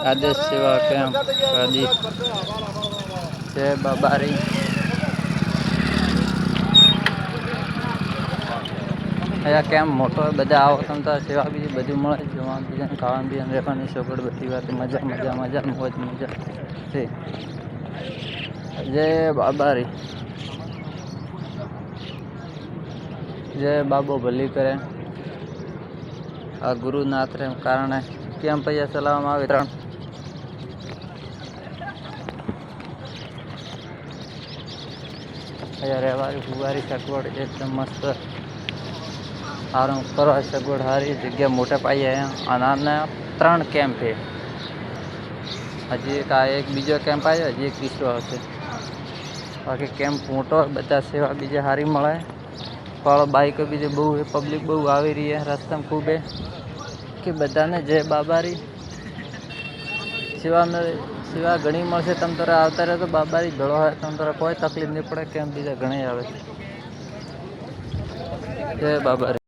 આદેશ સેવા કેમ્પ ગાદી જય બાબારી. અહીંયા કેમ્પ મોટો બધા આવો તમતા સેવા બીજી બધું મળે જવા બીજાને ખાવાનું બીજાને રહેવાની સગવડ બધી વાત મજા મજા મજા મોજ મજા છે. જય બાબારી. જય બાબો ભલી કરે. આ ગુરુનાથ રે કારણે કેમ પૈસા ચલાવવામાં આવે 3 અહીંયા રહેવાની ફુવારી સગવડ એકદમ મસ્ત સારું કરવા સગવડ સારી જગ્યા મોટા પાયે અહીંયા 3 કેમ્પ છે. હજી એક બીજો કેમ્પ આવ્યો હજી એક ત્રીજો હશે. બાકી કેમ્પ મોટો બધા સેવા બીજા સારી મળે. ફળ બાઈકો બીજે બહુ પબ્લિક બહુ આવી રહી છે રસ્તામાં ખૂબ કે બધાને જય બાબારી. સેવા ઘણી મળશે તમ તારે આવતા રહે તો બાબારી ભેળો હોય તમ તારે કોઈ તકલીફ નહીં પડે કેમ બીજા ઘણી આવે. જય બાબારી.